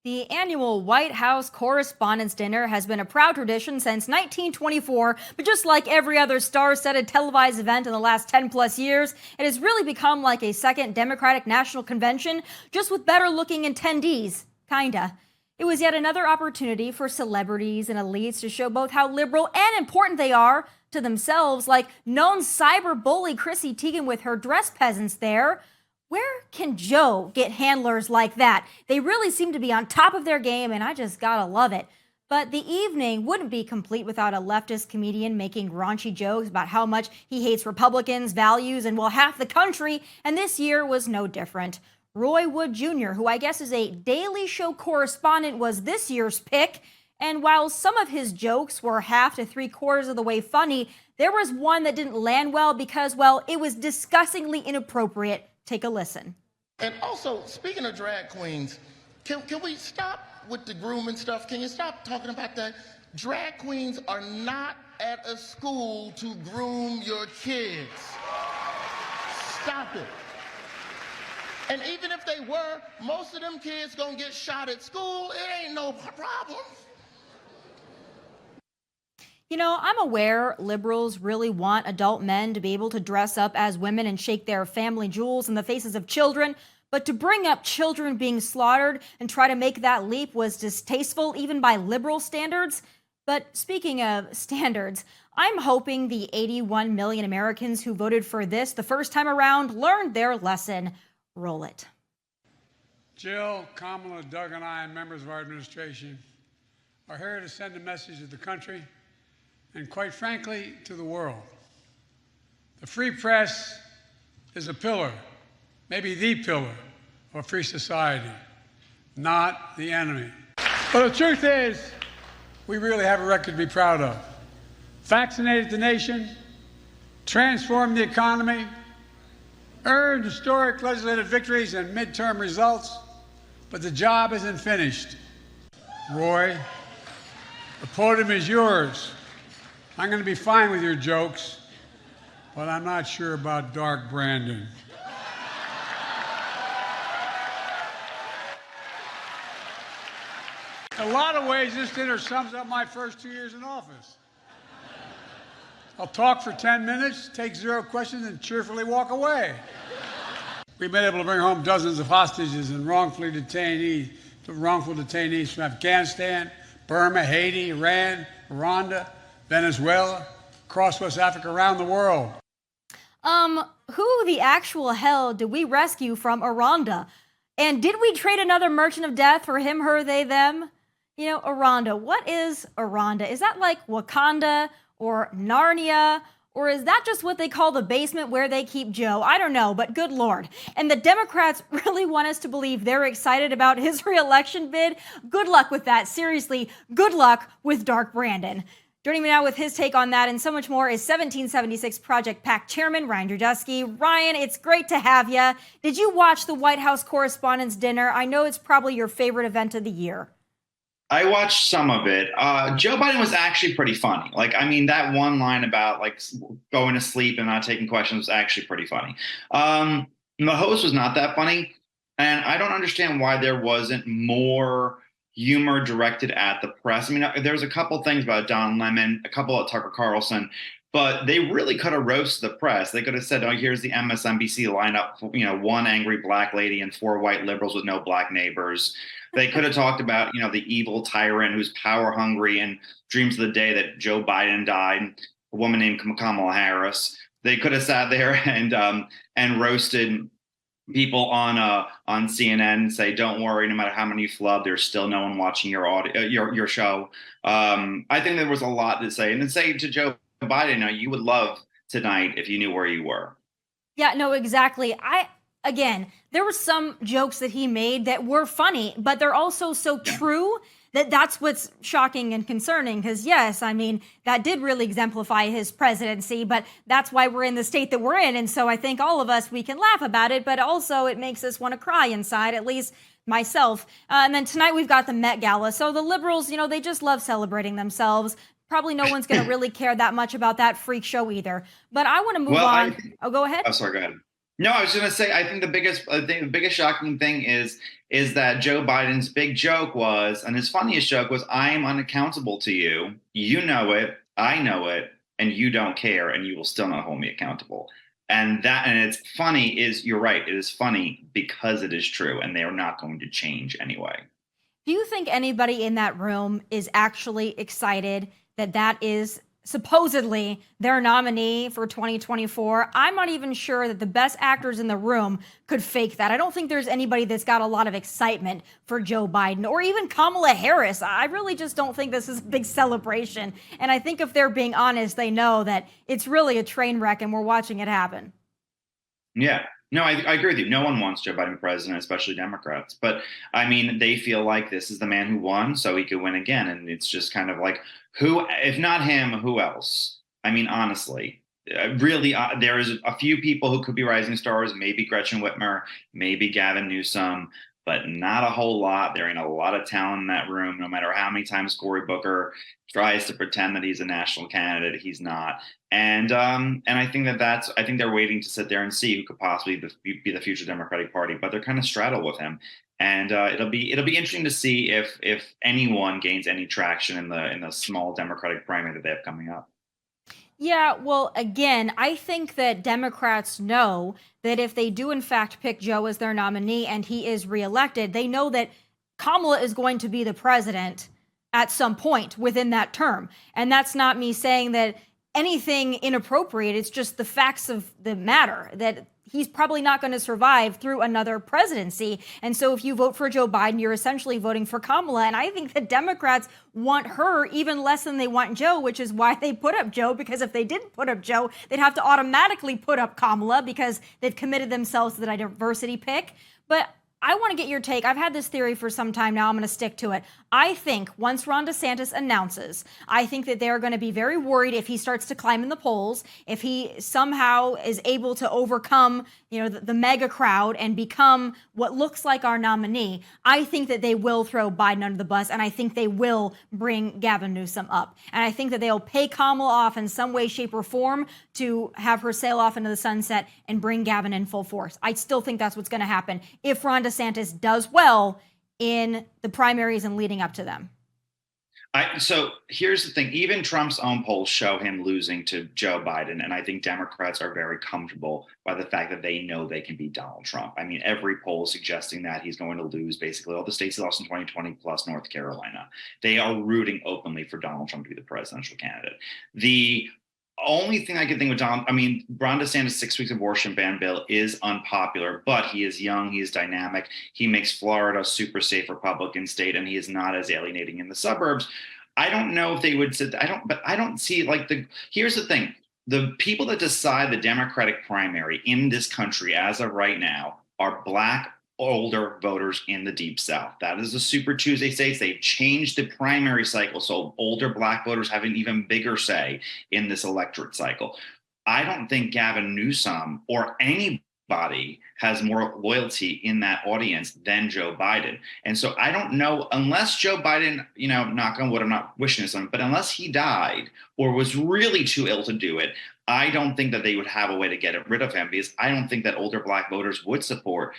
The annual White House Correspondents' Dinner has been a proud tradition since 1924, but just like every other star-studded televised event in the last 10 plus years, it has really become like a second Democratic National Convention, just with better-looking attendees. Kinda. It was yet another opportunity for celebrities and elites to show both how liberal and important they are to themselves, like known cyber bully Chrissy Teigen with her dress peasants there. Where can Joe get handlers like that? They really seem to be on top of their game, and I just gotta love it. But the evening wouldn't be complete without a leftist comedian making raunchy jokes about how much he hates Republicans, values, and well, half the country, and this year was no different. Roy Wood Jr., who I guess is a Daily Show correspondent, was this year's pick. And while some of his jokes were half to three-quarters of the way funny, there was one that didn't land well because, well, it was disgustingly inappropriate. Take a listen. And also, speaking of drag queens, can we stop with the grooming stuff? Can you stop talking about that? Drag queens are not at a school to groom your kids. Stop it. And even if they were, most of them kids gonna get shot at school. It ain't no problem. You know, I'm aware liberals really want adult men to be able to dress up as women and shake their family jewels in the faces of children, but to bring up children being slaughtered and try to make that leap was distasteful even by liberal standards. But speaking of standards, I'm hoping the 81 million Americans who voted for this the first time around learned their lesson. Roll it. Jill, Kamala, Doug, and I, and members of our administration, are here to send a message to the country and, quite frankly, to the world. The free press is a pillar, maybe the pillar of a free society, not the enemy. But the truth is, we really have a record to be proud of. Vaccinated the nation, transformed the economy, earned historic legislative victories and midterm results, but the job isn't finished. Roy, the podium is yours. I'm going to be fine with your jokes, but I'm not sure about Dark Brandon. In a lot of ways, this dinner sums up my first 2 years in office. I'll talk for 10 minutes, take 0 questions, and cheerfully walk away. We've been able to bring home dozens of hostages and wrongful detainees from Afghanistan, Burma, Haiti, Iran, Rwanda, Venezuela, across West Africa, around the world. Who the actual hell did we rescue from Rwanda? And did we trade another merchant of death for him, her, they, them? You know, Rwanda. What is Rwanda? Is that like Wakanda or Narnia? Or is that just what they call the basement where they keep Joe? I don't know, but good Lord. And the Democrats really want us to believe they're excited about his re-election bid? Good luck with that. Seriously, good luck with Dark Brandon. Joining me now with his take on that and so much more is 1776 Project PAC Chairman Ryan Drudesky. Ryan, it's great to have you. Did you watch the White House Correspondents' Dinner? I know it's probably your favorite event of the year. I watched some of it. Joe Biden was actually pretty funny. Like, I mean, that one line about like going to sleep and not taking questions was actually pretty funny. The host was not that funny, and I don't understand why there wasn't more humor directed at the press. I mean, there was a couple things about Don Lemon, a couple of Tucker Carlson, but they really could have roasted the press. They could have said, oh, here's the MSNBC lineup, you know, 1 angry black lady and 4 white liberals with no black neighbors. They could have talked about, you know, the evil tyrant who's power hungry and dreams of the day that Joe Biden died, a woman named Kamala Harris. They could have sat there and roasted people on CNN and say, don't worry, no matter how many you flub, there's still no one watching your show. I think there was a lot to say. And then say to Joe Biden, you would love tonight if you knew where you were. Yeah, no, exactly. Again, there were some jokes that he made that were funny, but they're also so true that that's what's shocking and concerning. Because yes, I mean, that did really exemplify his presidency, but that's why we're in the state that we're in. And so I think all of us, we can laugh about it, but also it makes us want to cry inside, at least myself. And then tonight we've got the Met Gala. So the liberals, you know, they just love celebrating themselves. Probably no one's going to really care that much about that freak show either. But I want to move on. Go ahead. Oh, sorry, go ahead. No, I was going to say, I think the biggest shocking thing is is that Joe Biden's big joke was, and his funniest joke was, I am unaccountable to you. You know it, I know it, and you don't care, and you will still not hold me accountable. And it's funny you're right. It is funny because it is true, and they are not going to change anyway. Do you think anybody in that room is actually excited that that is supposedly their nominee for 2024? I'm not even sure that the best actors in the room could fake that. I don't think there's anybody that's got a lot of excitement for Joe Biden or even Kamala Harris. I really just don't think this is a big celebration. And I think if they're being honest, they know that it's really a train wreck and we're watching it happen. Yeah. No, I agree with you. No one wants Joe Biden president, especially Democrats. But I mean, they feel like this is the man who won, so he could win again. And it's just kind of like, who, if not him, who else? I mean, honestly, really, there is a few people who could be rising stars. Maybe Gretchen Whitmer, maybe Gavin Newsom, but not a whole lot. There ain't a lot of talent in that room, no matter how many times Cory Booker tries to pretend that he's a national candidate. He's not. And I think I think they're waiting to sit there and see who could possibly be the future Democratic Party, but they're kind of straddled with him. And it'll be interesting to see if anyone gains any traction in the small Democratic primary that they have coming up. Yeah, well, again, I think that Democrats know that if they do, in fact, pick Joe as their nominee and he is reelected, they know that Kamala is going to be the president at some point within that term. And that's not me saying that anything inappropriate. It's just the facts of the matter that he's probably not going to survive through another presidency. And so if you vote for Joe Biden, you're essentially voting for Kamala. And I think that Democrats want her even less than they want Joe, which is why they put up Joe, because if they didn't put up Joe, they'd have to automatically put up Kamala because they've committed themselves to the diversity pick. But I want to get your take. I've had this theory for some time now. I'm going to stick to it. I think once Ron DeSantis announces, I think that they're going to be very worried if he starts to climb in the polls, if he somehow is able to overcome, the mega crowd and become what looks like our nominee. I think that they will throw Biden under the bus, and I think they will bring Gavin Newsom up. And I think that they'll pay Kamala off in some way, shape, or form to have her sail off into the sunset and bring Gavin in full force. I still think that's what's going to happen if Ron DeSantis does well in the primaries and leading up to them. So here's the thing. Even Trump's own polls show him losing to Joe Biden. And I think Democrats are very comfortable by the fact that they know they can beat Donald Trump. I mean, every poll suggesting that he's going to lose basically all the states he lost in 2020 plus North Carolina. They are rooting openly for Donald Trump to be the presidential candidate. The only thing I can think with Ron DeSantis' 6 weeks abortion ban bill is unpopular, but he is young, he is dynamic, he makes Florida a super safe Republican state, and he is not as alienating in the suburbs. I don't know if they would sit. I don't see here's the thing. The people that decide the Democratic primary in this country as of right now are Black older voters in the Deep South. That is the Super Tuesday states. They've changed the primary cycle, so older Black voters have an even bigger say in this electorate cycle. I don't think Gavin Newsom or anybody has more loyalty in that audience than Joe Biden. And so I don't know, unless Joe Biden, knock on wood, I'm not wishing this on him, but unless he died or was really too ill to do it, I don't think that they would have a way to get rid of him, because I don't think that older Black voters would support,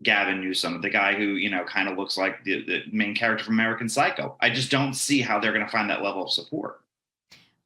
Gavin Newsom, the guy who, kind of looks like the main character from American Psycho. I just don't see how they're going to find that level of support.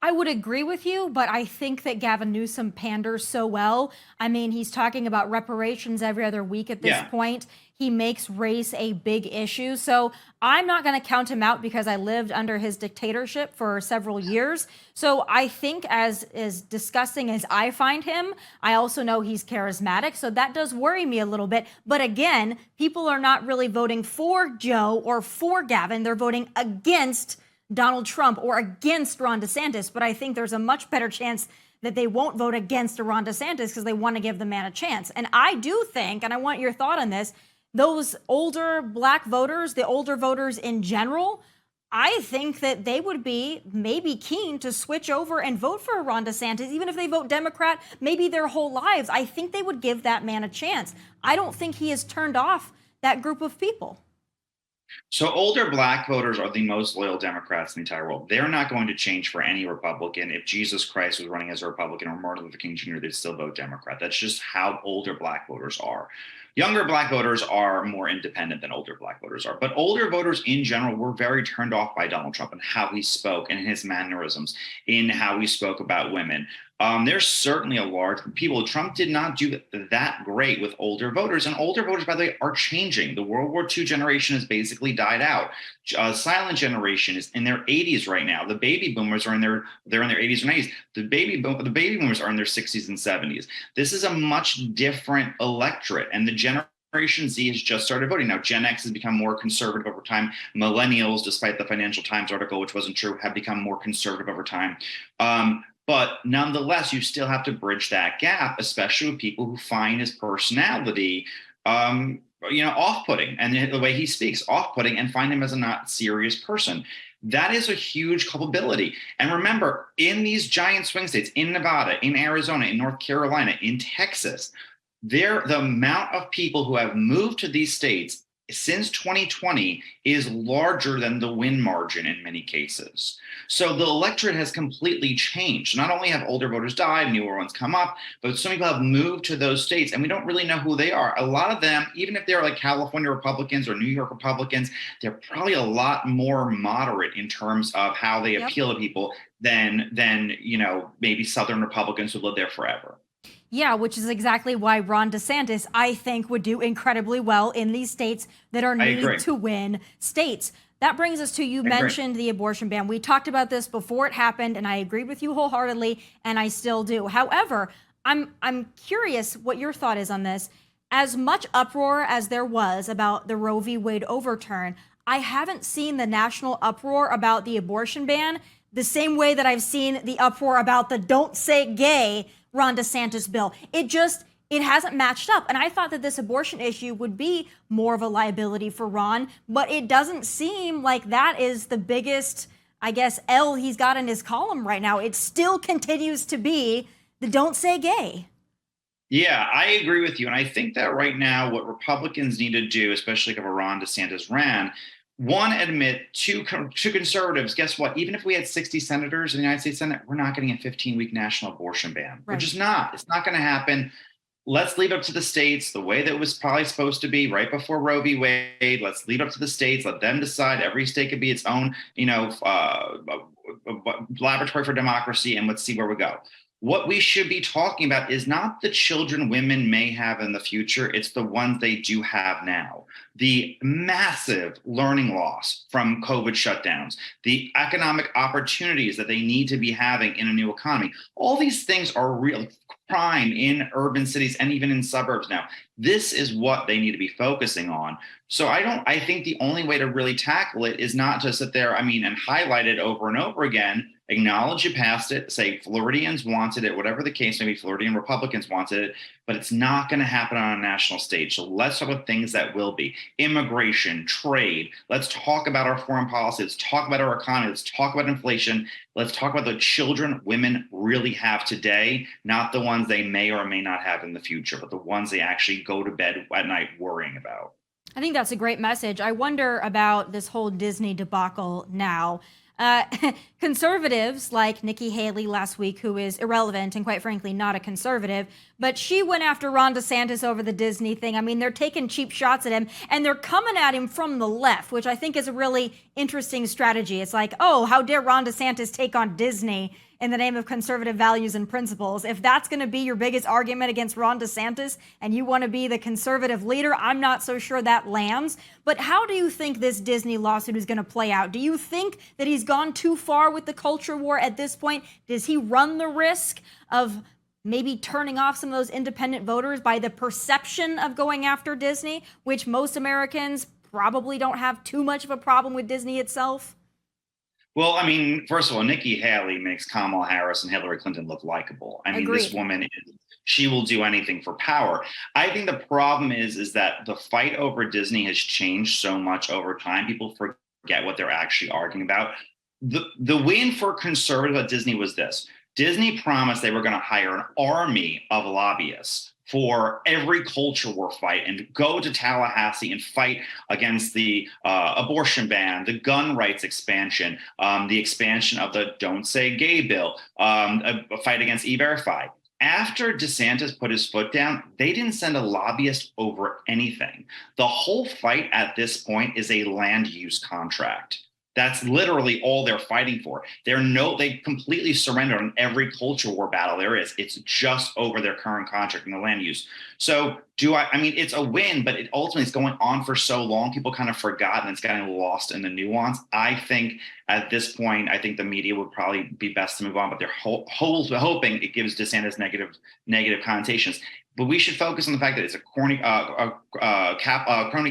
I would agree with you, but I think that Gavin Newsom panders so well. I mean, he's talking about reparations every other week at this point. He makes race a big issue. So I'm not going to count him out because I lived under his dictatorship for several years. So I think as disgusting as I find him, I also know he's charismatic. So that does worry me a little bit. But again, people are not really voting for Joe or for Gavin. They're voting against Donald Trump or against Ron DeSantis. But I think there's a much better chance that they won't vote against Ron DeSantis because they want to give the man a chance. And I do think, and I want your thought on this, those older Black voters, the older voters in general, I think that they would be maybe keen to switch over and vote for Ron DeSantis, even if they vote Democrat, maybe their whole lives. I think they would give that man a chance. I don't think he has turned off that group of people. So older black voters are the most loyal Democrats in the entire world. They're not going to change for any Republican. If Jesus Christ was running as a Republican or Martin Luther King Jr., they'd still vote Democrat. That's just how older black voters are. Younger black voters are more independent than older black voters are. But older voters in general were very turned off by Donald Trump and how he spoke and his mannerisms, in how he spoke about women. There's certainly a large people. Trump did not do that great with older voters, and older voters, by the way, are changing. The World War II generation has basically died out. Silent generation is in their 80s right now. The baby boomers are in their 80s or 90s. The baby boomers are in their 60s and 70s. This is a much different electorate, and the Generation Z has just started voting. Now, Gen X has become more conservative over time. Millennials, despite the Financial Times article, which wasn't true, have become more conservative over time. But nonetheless, you still have to bridge that gap, especially with people who find his personality, off-putting, and the way he speaks off-putting, and find him as a not serious person. That is a huge culpability. And remember, in these giant swing states, in Nevada, in Arizona, in North Carolina, in Texas, the amount of people who have moved to these states since 2020 is larger than the win margin in many cases. So the electorate has completely changed. Not only have older voters died, newer ones come up, but some people have moved to those states, and we don't really know who they are. A lot of them, even if they're like California Republicans or New York Republicans, they're probably a lot more moderate in terms of how they appeal to people than maybe Southern Republicans who live there forever. Yeah, which is exactly why Ron DeSantis, I think, would do incredibly well in these states that are need to win states. That brings us to, you mentioned the abortion ban. We talked about this before it happened, and I agreed with you wholeheartedly, and I still do. However, I'm curious what your thought is on this. As much uproar as there was about the Roe v. Wade overturn, I haven't seen the national uproar about the abortion ban the same way that I've seen the uproar about the Don't Say Gay Ron DeSantis bill. It hasn't matched up. And I thought that this abortion issue would be more of a liability for Ron, but it doesn't seem like that is the biggest, I guess, L he's got in his column right now. It still continues to be the Don't Say Gay. Yeah, I agree with you. And I think that right now what Republicans need to do, especially if Ron DeSantis ran, one, admit to conservatives, guess what? Even if we had 60 senators in the United States Senate, we're not getting a 15-week national abortion ban. Right. We're just not. It's not going to happen. Let's leave it up to the states the way that it was probably supposed to be right before Roe v. Wade. Let's leave it up to the states. Let them decide. Every state could be its own, laboratory for democracy, and let's see where we go. What we should be talking about is not the children women may have in the future. It's the ones they do have now. The massive learning loss from COVID shutdowns, the economic opportunities that they need to be having in a new economy. All these things are real crime in urban cities and even in suburbs now. This is what they need to be focusing on. So I think the only way to really tackle it is not to sit there, and highlight it over and over again, acknowledge you passed it, say Floridians wanted it, whatever the case may be, Floridian Republicans wanted it, but it's not going to happen on a national stage. So let's talk about things that will be. Immigration, trade. Let's talk about our foreign policy. Let's talk about our economy. Let's talk about inflation. Let's talk about the children women really have today, not the ones they may or may not have in the future, but the ones they actually go to bed at night worrying about. I think that's a great message. I wonder about this whole Disney debacle now. Conservatives like Nikki Haley last week, who is irrelevant and quite frankly not a conservative, but she went after Ron DeSantis over the Disney thing. They're taking cheap shots at him, and they're coming at him from the left, which I think is a really interesting strategy. It's like, oh, how dare Ron DeSantis take on Disney in the name of conservative values and principles? If that's going to be your biggest argument against Ron DeSantis and you want to be the conservative leader, I'm not so sure that lands. But how do you think this Disney lawsuit is going to play out? Do you think that he's gone too far with the culture war at this point? Does he run the risk of maybe turning off some of those independent voters by the perception of going after Disney, which most Americans probably don't have too much of a problem with Disney itself? Well, first of all, Nikki Haley makes Kamala Harris and Hillary Clinton look likable. This woman, she will do anything for power. I think the problem is that the fight over Disney has changed so much over time. People forget what they're actually arguing about. The win for conservatives at Disney was this. Disney promised they were going to hire an army of lobbyists for every culture war fight and go to Tallahassee and fight against the abortion ban, the gun rights expansion, the expansion of the Don't Say Gay bill, a fight against E-Verify. After DeSantis put his foot down, they didn't send a lobbyist over anything. The whole fight at this point is a land use contract. That's literally all they're fighting for. They completely surrendered on every culture war battle there is. It's just over their current contract and the land use. So I mean, it's a win, but it ultimately is going on for so long, people kind of forgot and it's getting lost in the nuance. I think at this point, I think the media would probably be best to move on, but they're hoping it gives DeSantis negative connotations. But we should focus on the fact that it's a crony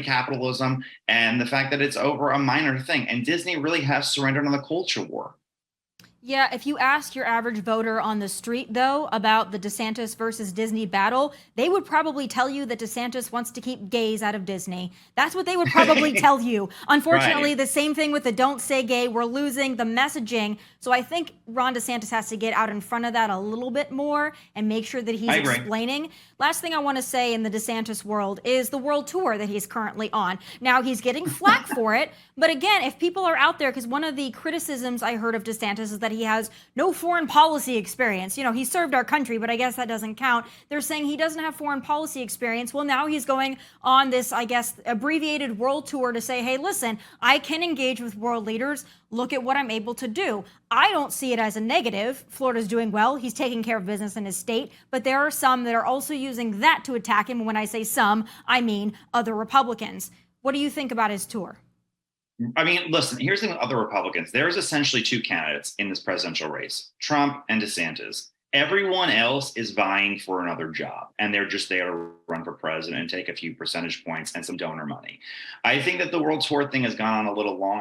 capitalism and the fact that it's over a minor thing. And Disney really has surrendered on the culture war. Yeah, if you ask your average voter on the street, though, about the DeSantis versus Disney battle, they would probably tell you that DeSantis wants to keep gays out of Disney. That's what they would probably tell you. Unfortunately, Right. The same thing with the Don't Say Gay. We're losing the messaging. So I think Ron DeSantis has to get out in front of that a little bit more and make sure that he's explaining. Last thing I want to say in the DeSantis world is the world tour that he's currently on. Now, he's getting flack for it. But again, if people are out there, because one of the criticisms I heard of DeSantis is that he has no foreign policy experience. You know, he served our country, but I guess that doesn't count. They're saying he doesn't have foreign policy experience. Well, now he's going on this, I guess, abbreviated world tour to say, hey, listen, I can engage with world leaders. Look at what I'm able to do. I don't see it as a negative. Florida's doing well. He's taking care of business in his state. But there are some that are also using that to attack him. When I say some, I mean other Republicans. What do you think about his tour? I mean, listen, here's the thing with other Republicans. There's essentially two candidates in this presidential race, Trump and DeSantis. Everyone else is vying for another job, and they're just there to run for president and take a few percentage points and some donor money. I think that the world tour thing has gone on a little long.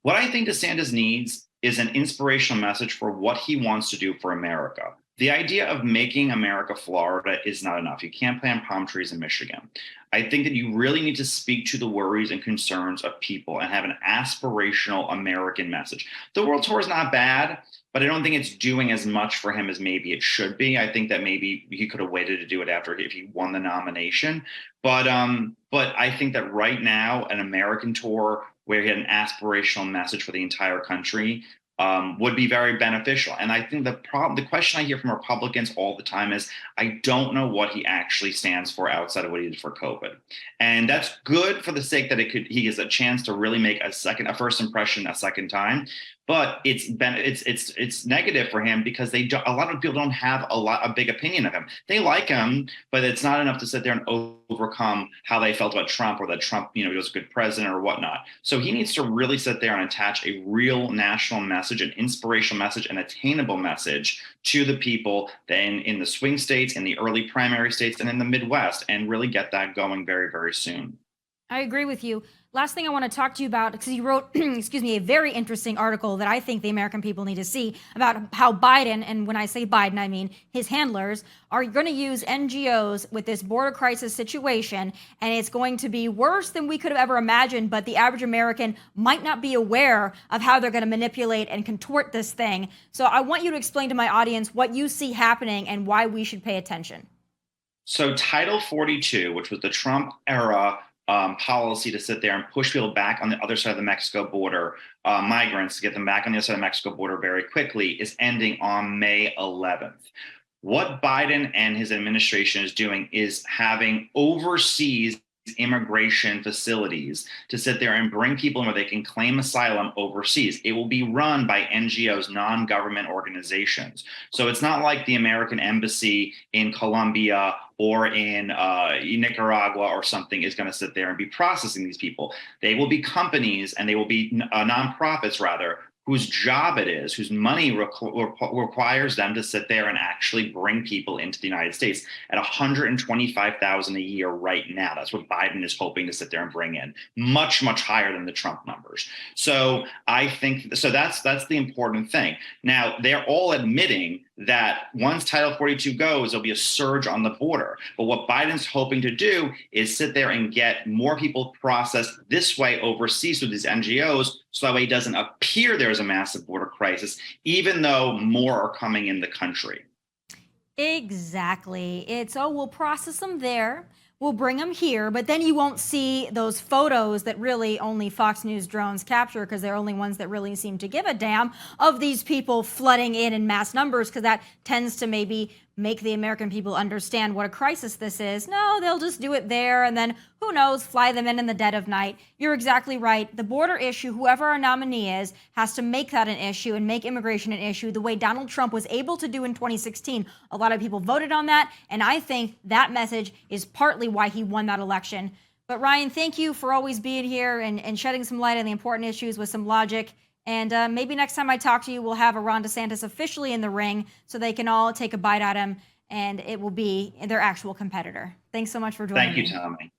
What I think DeSantis needs is an inspirational message for what he wants to do for America. The idea of making America Florida is not enough. You can't plant palm trees in Michigan. I think that you really need to speak to the worries and concerns of people and have an aspirational American message. The world tour is not bad, but I don't think it's doing as much for him as maybe it should be. I think that maybe he could have waited to do it if he won the nomination. But I think that right now, an American tour where he had an aspirational message for the entire country would be very beneficial. And I think the question I hear from Republicans all the time is, I don't know what he actually stands for outside of what he did for COVID. And that's good for the sake that he gets a chance to really make a first impression a second time. But it's negative for him because a lot of people don't have a big opinion of him. They like him, but it's not enough to sit there and overcome how they felt about Trump or that Trump, he was a good president or whatnot. So he needs to really sit there and attach a real national message, an inspirational message, an attainable message to the people in the swing states, in the early primary states, and in the Midwest, and really get that going very, very soon. I agree with you. Last thing I want to talk to you about, because you wrote, a very interesting article that I think the American people need to see about how Biden, and when I say Biden, I mean his handlers, are going to use NGOs with this border crisis situation, and it's going to be worse than we could have ever imagined, but the average American might not be aware of how they're going to manipulate and contort this thing. So I want you to explain to my audience what you see happening and why we should pay attention. So Title 42, which was the Trump era policy to sit there and push people back on the other side of the Mexico border, migrants, to get them back on the other side of the Mexico border very quickly, is ending on May 11th. What Biden and his administration is doing is having overseas immigration facilities to sit there and bring people in where they can claim asylum overseas. It will be run by NGOs, non-government organizations. So it's not like the American embassy in Colombia or in Nicaragua or something is going to sit there and be processing these people. They will be companies, and they will be nonprofits, rather, whose job it is, whose money requires them to sit there and actually bring people into the United States at $125,000 a year right now. That's what Biden is hoping to sit there and bring in, much, much higher than the Trump numbers. So I think that's the important thing. Now, they're all admitting that once Title 42 goes, there'll be a surge on the border. But what Biden's hoping to do is sit there and get more people processed this way overseas with these NGOs, so that way it doesn't appear there's a massive border crisis, even though more are coming in the country. Exactly. It's, oh, we'll process them there. We'll bring them here, but then you won't see those photos that really only Fox News drones capture because they're only ones that really seem to give a damn of these people flooding in mass numbers because that tends to maybe make the American people understand what a crisis this is. No, they'll just do it there and then who knows, fly them in the dead of night. You're exactly right. The border issue, whoever our nominee is, has to make that an issue and make immigration an issue the way Donald Trump was able to do in 2016. A lot of people voted on that, and I think that message is partly why he won that election. But Ryan, thank you for always being here and shedding some light on the important issues with some logic. And maybe next time I talk to you, we'll have a Ron DeSantis officially in the ring so they can all take a bite at him and it will be their actual competitor. Thanks so much for joining me. Thank you, Tomi.